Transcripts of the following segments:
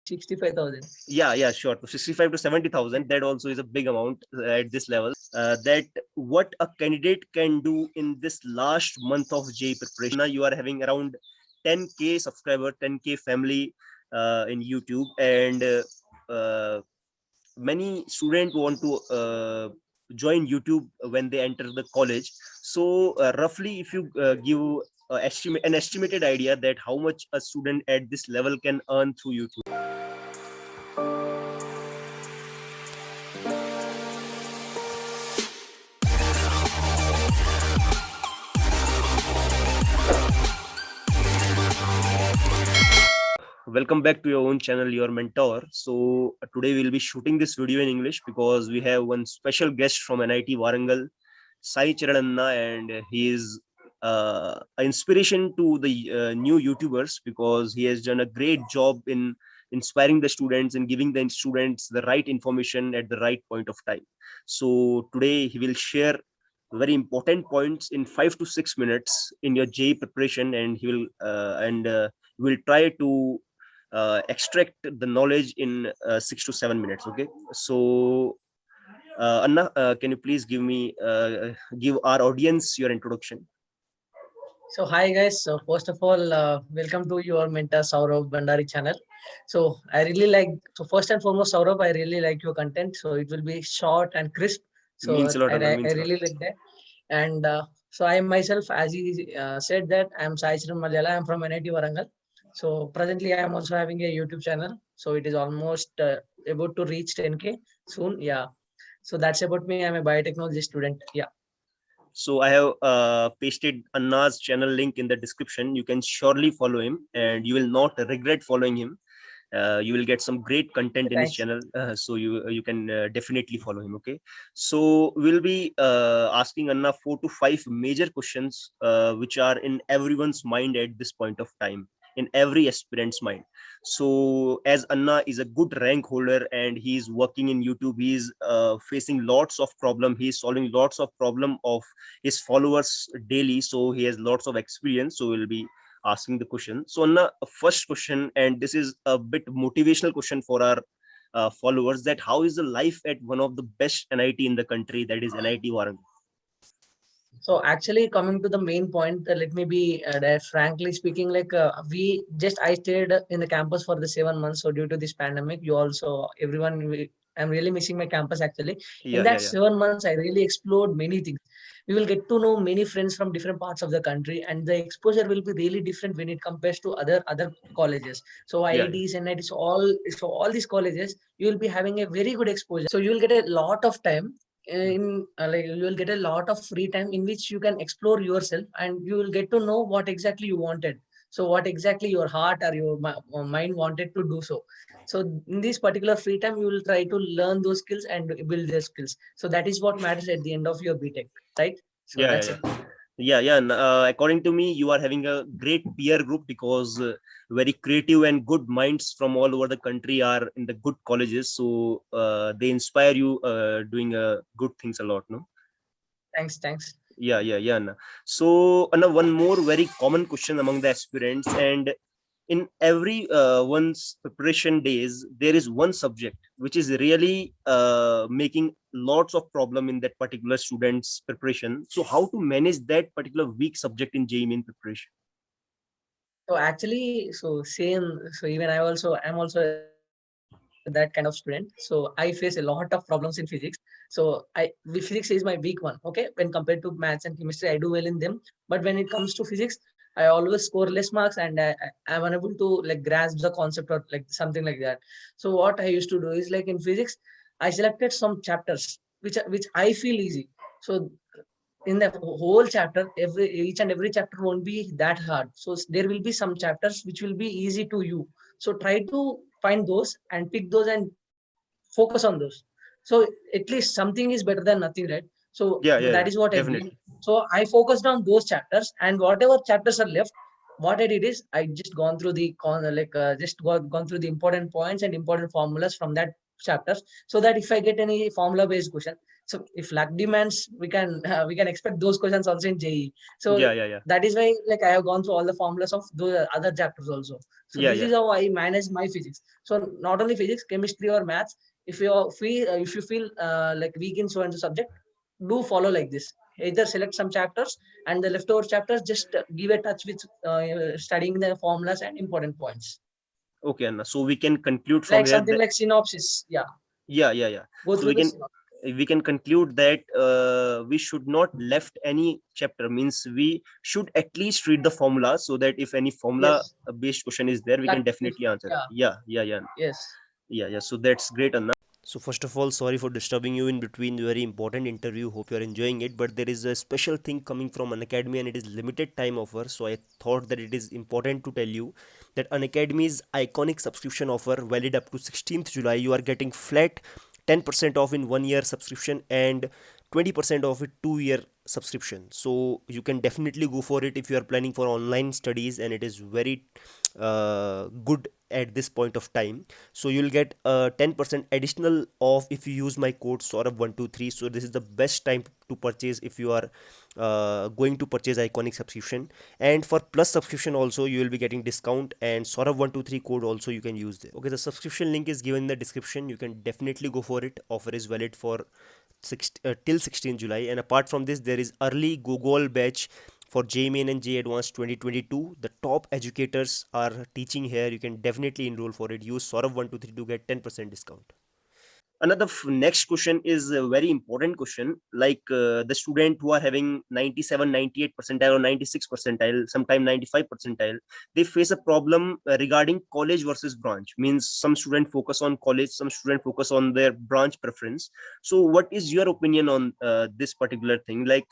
65,000. Yeah, sure. 65 to 70,000. That also is a big amount at this level. That what a candidate can do in this last month of JEE preparation. Now you are having around 10K subscriber, 10K family in YouTube, and many students want to join YouTube when they enter the college. So roughly, if you give an estimated idea that how much a student at this level can earn through YouTube. Welcome back to your own channel, Your Mentor. So today we'll be shooting this video in English because we have one special guest from NIT Warangal, Sai Chiralanna, and he is an inspiration to the new YouTubers because he has done a great job in inspiring the students and giving the students the right information at the right point of time. So today he will share very important points in 5 to 6 minutes in your JEE preparation, and he will try to extract the knowledge in 6 to 7 minutes. Okay, so Anna, can you please give our audience your introduction? So hi guys. So first of all, welcome to your mentor Saurabh Bandari channel. So I really like. So first and foremost, Saurabh, I really like your content. So it will be short and crisp. So Means a lot, Anna, I really like that. And so I myself, as he said that I'm Sai Chiran Malayala. I'm from NIT Warangal. So presently I am also having a YouTube channel. So it is almost about to reach 10K soon. Yeah. So that's about me. I'm a biotechnology student. Yeah. So I have pasted Anna's channel link in the description. You can surely follow him, and you will not regret following him. You will get some great content in his channel, so you can definitely follow him. Okay, so we'll be asking Anna 4 to 5 major questions which are in everyone's mind at this point of time, in every aspirant's mind. So as Anna is a good rank holder and he's working in YouTube, he's facing lots of problem, he's solving lots of problem of his followers daily, so he has lots of experience. So we'll be asking the question. So Anna, first question, and this is a bit motivational question for our followers, that how is the life at one of the best NIT in the country, that is NIT Warangal? So actually coming to the main point, let me be frankly speaking, like I stayed in the campus for the 7 months. So due to this pandemic, you also, I'm really missing my campus actually. In that 7 months, I really explored many things. We will get to know many friends from different parts of the country, and the exposure will be really different when it compares to other colleges. So IITs, NITs, all these colleges, you will be having a very good exposure. So you will get a lot of time in like you will get a lot of free time in which you can explore yourself, and you will get to know what exactly you wanted, so what exactly your heart or your mind wanted to do. So in this particular free time you will try to learn those skills and build their skills. So that is what matters at the end of your BTech, right? So that's it. And, according to me, you are having a great peer group because very creative and good minds from all over the country are in the good colleges. So they inspire you doing good things a lot, no? Thanks. Yeah. Anna. So Anna, one more very common question among the aspirants, and in every one's preparation days, there is one subject which is really making lots of problem in that particular student's preparation. So how to manage that particular weak subject in JEE Main preparation? So actually, so same. So even I'm also that kind of student. So I face a lot of problems in physics. So physics is my weak one. Okay, when compared to maths and chemistry, I do well in them. But when it comes to physics, I always score less marks, and I'm unable to like grasp the concept or like something like that. So what I used to do is, like in physics, I selected some chapters which I feel easy. So in the whole chapter, each and every chapter won't be that hard. So there will be some chapters which will be easy to you. So try to find those and pick those and focus on those. So at least something is better than nothing, right? So that is what I did. So I focused on those chapters, and whatever chapters are left, what I did is I just gone through the gone through the important points and important formulas from that chapters, so that if I get any formula based question, So if luck demands, we can expect those questions also in JE. So Yeah. that is why like I have gone through all the formulas of those other chapters also. So this Yeah. is how I manage my physics. So not only physics, chemistry or maths. If you feel like weak in so and so subject, do follow like this. Either select some chapters and the leftover chapters just give a touch with studying the formulas and important points. Okay, Anna. So we can conclude from Like here something that like synopsis. Yeah, yeah. go So through the synopsis. we can conclude that we should not left any chapter. Means we should at least read the formula, so that if any formula Yes. based question is there, we Luck, can definitely answer it. yeah. Yes. Yeah. So that's great, Anna. So first of all, sorry for disturbing you in between the very important interview. Hope you are enjoying it. But there is a special thing coming from Unacademy, and it is limited time offer. So I thought that it is important to tell you that Unacademy's iconic subscription offer, valid up to 16th July, you are getting flat 10% off in 1 year subscription and 20% off it 2 year subscription. So you can definitely go for it if you are planning for online studies, and it is very good at this point of time. So you'll get 10% additional off if you use my code Saurabh123. So this is the best time to purchase if you are going to purchase iconic subscription. And for plus subscription also, you will be getting discount, and Saurabh123 code also you can use there. Okay, the subscription link is given in the description. You can definitely go for it. Offer is valid for till 16 July. And apart from this, there is early Google batch for J Main and J Advanced 2022. The top educators are teaching here. You can definitely enroll for it. Use Saurav123 to get 10% discount. Another next question is a very important question, like the student who are having 97, 98 percentile or 96 percentile, sometime 95 percentile, they face a problem regarding college versus branch. Means some student focus on college, some student focus on their branch preference. So what is your opinion on this particular thing, like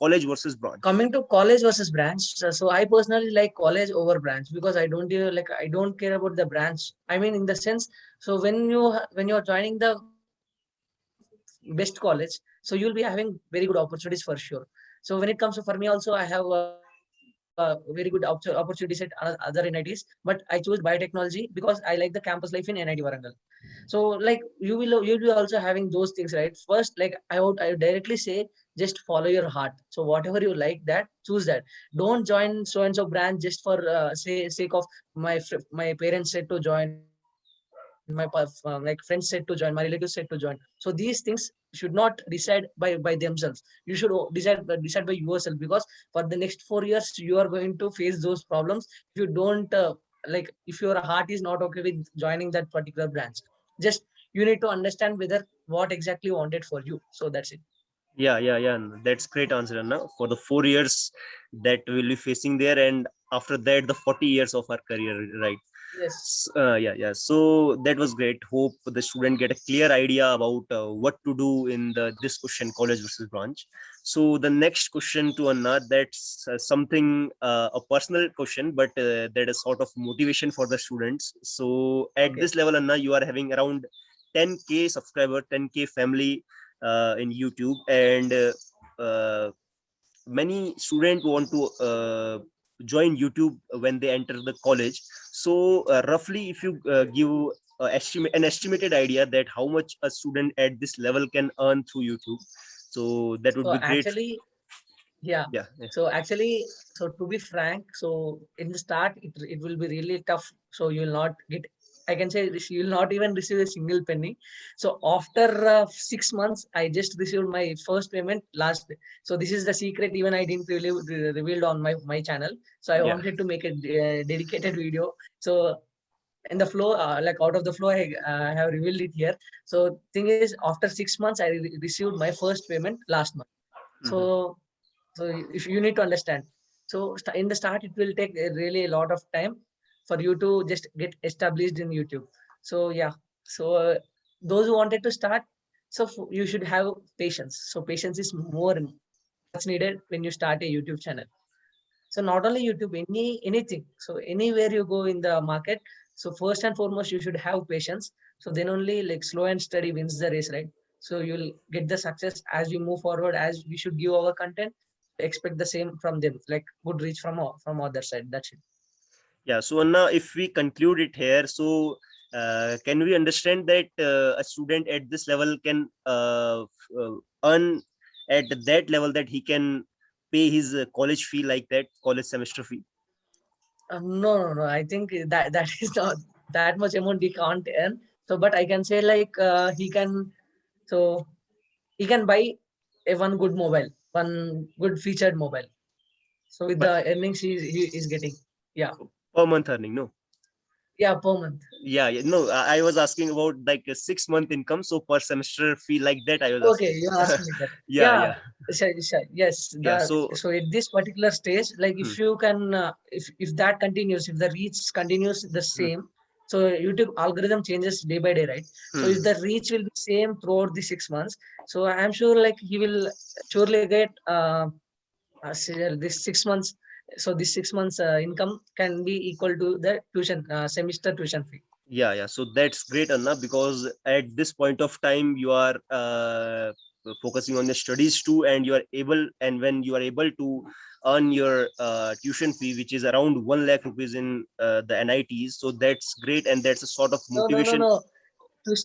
college versus branch? Coming to college versus branch, so I personally like college over branch because I don't I don't care about the branch. I mean, in the sense, so when you're joining the best college, so you'll be having very good opportunities for sure. So when it comes to, for me also, I have very good opportunities at other NITs, but I choose biotechnology because I like the campus life in NIT Warangal. So like you'll be also having those things, right? First, like I would directly say, just follow your heart. So whatever you like, that choose that. Don't join so and so branch just for sake of my parents said to join, my like friends said to join, my relatives said to join. So these things should not decide by themselves. You should decide by yourself, because for the next 4 years you are going to face those problems if you don't like if your heart is not okay with joining that particular branch. Just you need to understand whether what exactly you wanted for you. So that's it. Yeah. That's great answer, Anna. For the 4 years that we'll be facing there, and after that, the 40 years of our career, right? Yes. Yeah. So that was great. Hope the student get a clear idea about what to do in the this question, college versus branch. So the next question to Anna, that's something a personal question, but that is sort of motivation for the students. So at Okay. this level, Anna, you are having around 10K subscriber, 10K family in YouTube, and many students want to join YouTube when they enter the college. So roughly, if you give an estimated idea that how much a student at this level can earn through YouTube, so that would So be great. actually, yeah. Yeah. So actually, so to be frank, so in the start, it will be really tough. So you will not get, I can say this, you will not even receive a single penny. So after 6 months, I just received my first payment last day. So this is the secret. Even I didn't really revealed on my channel. So I Yeah. wanted to make a dedicated video. So in the flow, like out of the flow, I have revealed it here. So thing is, after 6 months, I received my first payment last month. Mhm. So if you need to understand, so in the start it will take really a lot of time for you to just get established in YouTube. So yeah, so those who wanted to start, so you should have patience. So patience is more much needed when you start a YouTube channel. So not only YouTube, anything. So anywhere you go in the market, so first and foremost you should have patience. So then only like slow and steady wins the race, right? So you'll get the success as we move forward. As we should give our content, expect the same from them, like good reach from other side. That's it. Yeah. So Anna, if we conclude it here, so Can we understand that a student at this level can earn at that level that he can pay his college fee like that, college semester fee? No, no, no. I think that is not that much amount he can't earn. So, but I can say like he can. So he can buy a one good mobile, one good featured mobile. So with But the earnings he is getting, yeah, per month earning, no? yeah, per month. Yeah, no, I was asking about like a 6 month income, so per semester fee like that I was Okay, asking. you're asking like that. Yeah, Yeah, yeah, sure, sure. Yes. yeah. So So at this particular stage, like hmm, if you can, if that continues, if the reach continues the hmm, same, so YouTube algorithm changes day by day, right? So if hmm. the reach will be same throughout the 6 months, so I'm sure like he will surely get this 6 months. So this 6 months income can be equal to the tuition semester tuition fee. Yeah, so that's great, Anna, because at this point of time you are focusing on the studies too, and you are able, and when you are able to earn your tuition fee, which is around 1 lakh rupees in the NITs, so that's great, and that's a sort of No, no, no, motivation. no.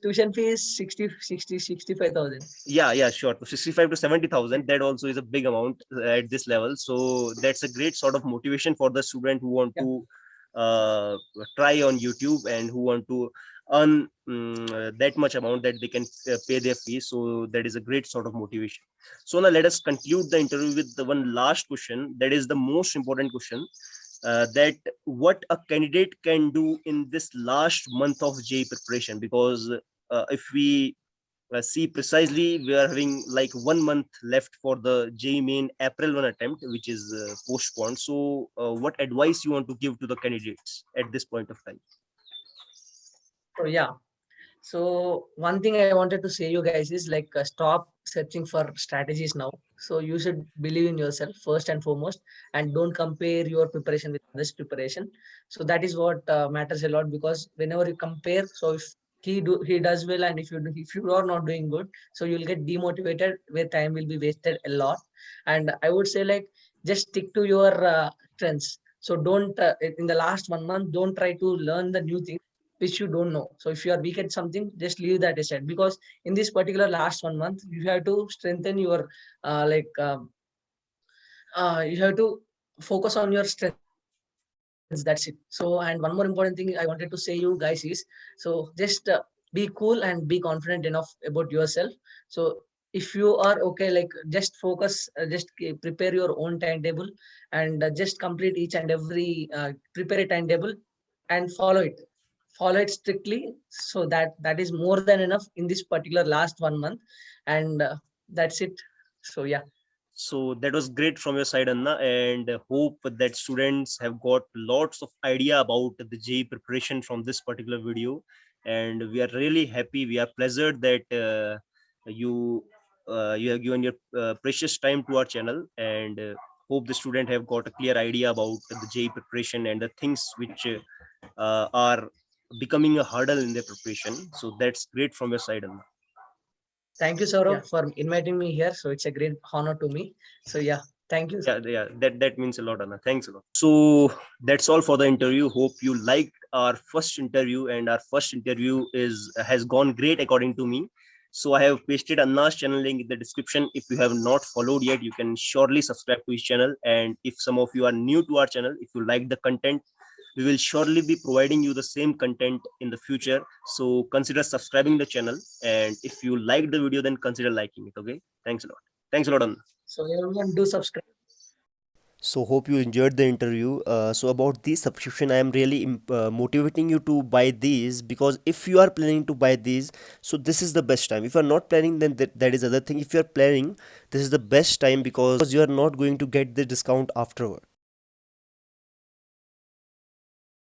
Tuition fee is 65,000. Yeah, sure. So 65 to 70,000, that also is a big amount at this level. So that's a great sort of motivation for the student who want Yeah. to try on YouTube and who want to earn that much amount that they can pay their fees. So that is a great sort of motivation. So now let us conclude the interview with the one last question. That is the most important question. That what a candidate can do in this last month of JEE preparation, because if we see precisely, we are having like 1 month left for the JEE main April 1 attempt, which is postponed. So what advice you want to give to the candidates at this point of time? So yeah. So one thing I wanted to say you guys is like stop searching for strategies now. So you should believe in yourself first and foremost, and don't compare your preparation with this preparation. So that is what matters a lot, because whenever you compare, so if he does well, and if you are not doing good, so you'll get demotivated, where time will be wasted a lot. And I would say like just stick to your strengths. So don't in the last 1 month, don't try to learn the new things which you don't know. So if you are weak at something, just leave that aside, because in this particular last 1 month, you have to strengthen your you have to focus on your strengths. That's it. So, and one more important thing I wanted to say you guys is, so just be cool and be confident enough about yourself. So if you are okay, like just focus, prepare your own timetable, and just complete each and every prepare a timetable and follow it strictly, so that is more than enough in this particular last 1 month. And that's it. So yeah. So that was great from your side, Anna, and hope that students have got lots of idea about the JEE preparation from this particular video. And we are really happy. We are pleasured that you have given your precious time to our channel, and hope the student have got a clear idea about the JEE preparation and the things which are becoming a hurdle in their preparation. So that's great from your side, Anna. Thank you, Saurabh, for inviting me here. So it's a great honor to me. So yeah, thank you. Yeah, that means a lot, Anna. Thanks a lot. So that's all for the interview. Hope you liked our first interview, and our first interview has gone great according to me. So I have pasted Anna's channel link in the description. If you have not followed yet, you can surely subscribe to his channel. And if some of you are new to our channel, if you like the content, we will surely be providing you the same content in the future. So consider subscribing the channel, and if you like the video, then consider liking it. Okay, thanks a lot. Thanks a lot, Anna. So everyone do subscribe. So hope you enjoyed the interview. So about this subscription, I am really motivating you to buy these, because if you are planning to buy these, so this is the best time. If you are not planning, then that is other thing. If you are planning, this is the best time, because you are not going to get the discount afterward.